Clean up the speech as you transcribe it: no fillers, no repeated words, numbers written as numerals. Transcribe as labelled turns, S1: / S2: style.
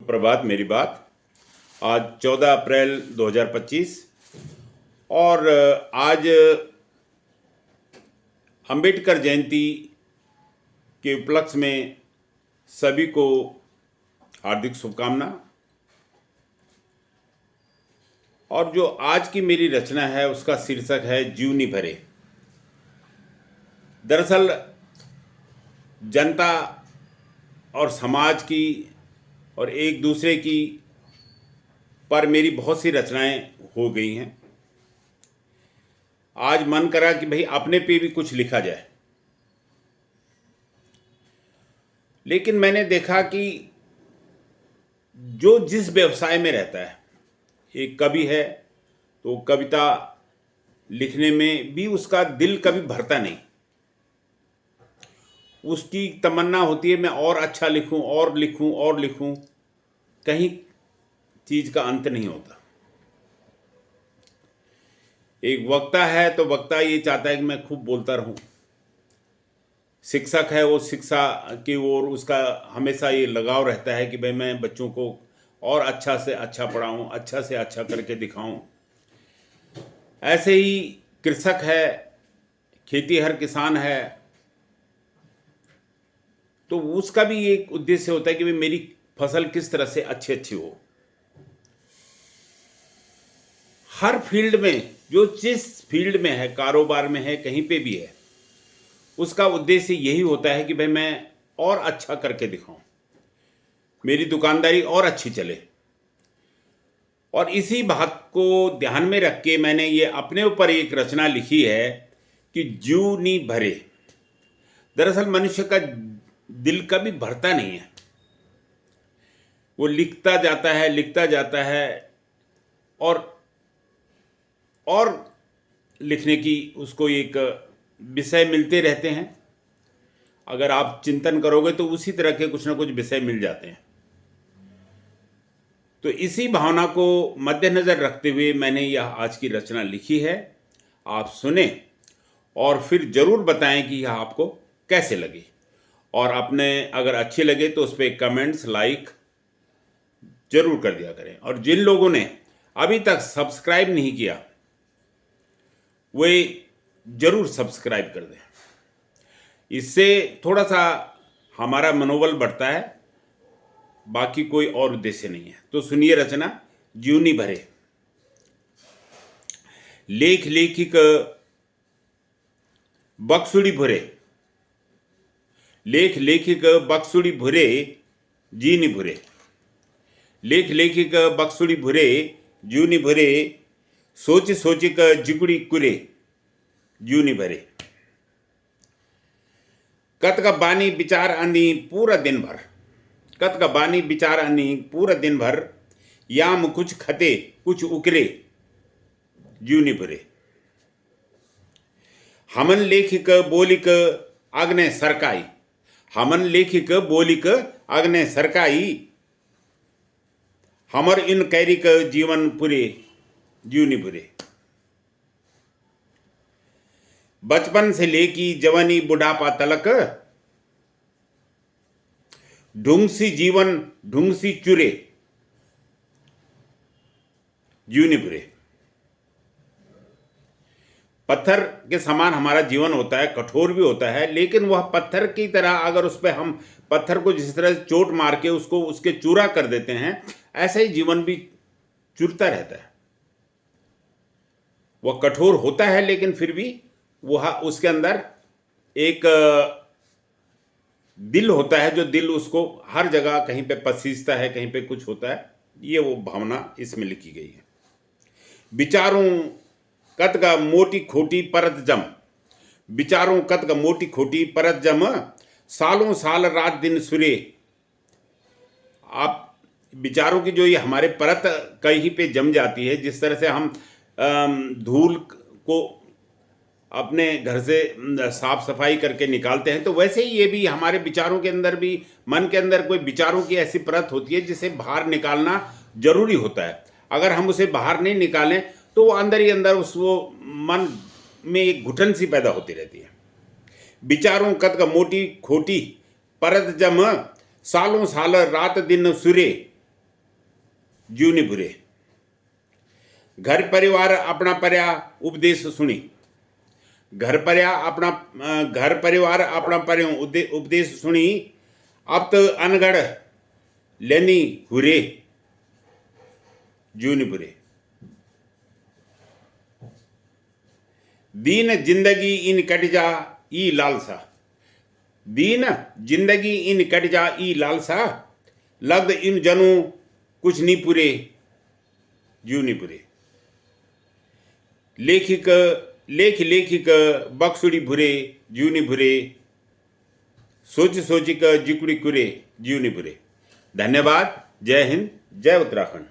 S1: सुप्रभात। मेरी बात आज 14 अप्रैल 2025 और आज अंबेडकर जयंती के उपलक्ष्य में सभी को हार्दिक शुभकामना। और जो आज की मेरी रचना है उसका शीर्षक है जीवनी भरे। दरअसल जनता और समाज की और एक दूसरे की पर मेरी बहुत सी रचनाएं हो गई हैं। आज मन करा कि भाई अपने पे भी कुछ लिखा जाए, लेकिन मैंने देखा कि जो जिस व्यवसाय में रहता है, एक कवि है तो कविता लिखने में भी उसका दिल कभी भरता नहीं। उसकी तमन्ना होती है मैं और अच्छा लिखूं और लिखूं और लिखूं, कहीं चीज का अंत नहीं होता। एक वक्ता है तो वक्ता ये चाहता है कि मैं खूब बोलता रहूं। शिक्षक है वो शिक्षा की ओर उसका हमेशा ये लगाव रहता है कि भाई मैं बच्चों को और अच्छा से अच्छा पढ़ाऊं, अच्छा से अच्छा करके दिखाऊं। ऐसे ही कृषक है, खेतीहर किसान है, तो उसका भी एक उद्देश्य होता है कि भाई मेरी फसल किस तरह से अच्छी अच्छी हो। हर फील्ड में, जो जिस फील्ड में है, कारोबार में है, कहीं पे भी है, उसका उद्देश्य यही होता है कि भाई मैं और अच्छा करके दिखाऊं, मेरी दुकानदारी और अच्छी चले। और इसी बात को ध्यान में रख के मैंने ये अपने ऊपर एक रचना लिखी है कि जीवनी भरे। दरअसल मनुष्य का दिल कभी भरता नहीं है, वो लिखता जाता है, लिखता जाता है और लिखने की उसको एक विषय मिलते रहते हैं। अगर आप चिंतन करोगे तो उसी तरह के कुछ ना कुछ विषय मिल जाते हैं। तो इसी भावना को मद्देनजर रखते हुए मैंने यह आज की रचना लिखी है। आप सुने और फिर जरूर बताएं कि यह आपको कैसे लगी, और अपने अगर अच्छी लगे तो उस पर कमेंट्स, लाइक जरूर कर दिया करें। और जिन लोगों ने अभी तक सब्सक्राइब नहीं किया वे जरूर सब्सक्राइब कर दें। इससे थोड़ा सा हमारा मनोबल बढ़ता है, बाकी कोई और उद्देश्य नहीं है। तो सुनिए रचना जीवनी भरे। लेख लेखिक बक्सुड़ी भुरे, लेख लेखिक बक्सुड़ी भुरे जीनी भुरे। लेख लेखिक बक्सुड़ी भुरे जीवनी भरे, सोच सोचिक जिगुड़ी कुरे जीवनी भरे। कत का बानी विचार आनी पूरा दिन भर, कत का बानी विचार आनी पूरा दिन भर, याम कुछ खते कुछ उकरे जीवनी भरे। हमन लेखिक बोलिक अग्ने सरकाई, हमन लेखिक बोलिक अग्ने सरकाई, हमर इन कैरिक जीवन पुरे जीवनी भरे। बचपन से लेकी जवानी बुढ़ापा तलक, ढूंढसी जीवन ढूंढसी चुरे जीवनी भरे। पत्थर के समान हमारा जीवन होता है, कठोर भी होता है, लेकिन वह पत्थर की तरह अगर उस पर हम पत्थर को जिस तरह से चोट मार के उसको उसके चूरा कर देते हैं, ऐसा ही जीवन भी चुरता रहता है। वह कठोर होता है लेकिन फिर भी वह उसके अंदर एक दिल होता है, जो दिल उसको हर जगह कहीं पे पसीजता है, कहीं पे कुछ होता है। ये वो भावना इसमें लिखी गई है। विचारों कत का मोटी खोटी परत जम, विचारों कत का मोटी खोटी परत जम, सालों साल रात दिन सुरे। आप विचारों की जो ये हमारे परत कहीं पे जम जाती है, जिस तरह से हम धूल को अपने घर से साफ सफाई करके निकालते हैं, तो वैसे ही ये भी हमारे विचारों के अंदर भी, मन के अंदर कोई विचारों की ऐसी परत होती है जिसे बाहर निकालना जरूरी होता है। अगर हम उसे बाहर नहीं निकालें तो वो अंदर ही अंदर उस वो मन में एक घुटन सी पैदा होती रहती है। विचारों कत का मोटी खोटी परत जम, सालों साल रात दिन सुरे जीवनी भुरे। घर परिवार अपना पर्या उपदेश सुनी। घर परिवार अपना पर्यो उपदेश सुनी। अब तो अनगढ़ लेनी हुरे जीवनी भुरे। दीन जिंदगी इन कट जा ई लालसा। दीन जिंदगी इन कट जा ई लालसा। लगद इन जनू कुछ नहीं पूरे जीवनी भुरे। लेखिक बक्सुड़ी भुरे जीवनी भुरे। सोच जिकुड़ी कुरे जीवनी भुरे। धन्यवाद। जय हिंद, जय उत्तराखंड।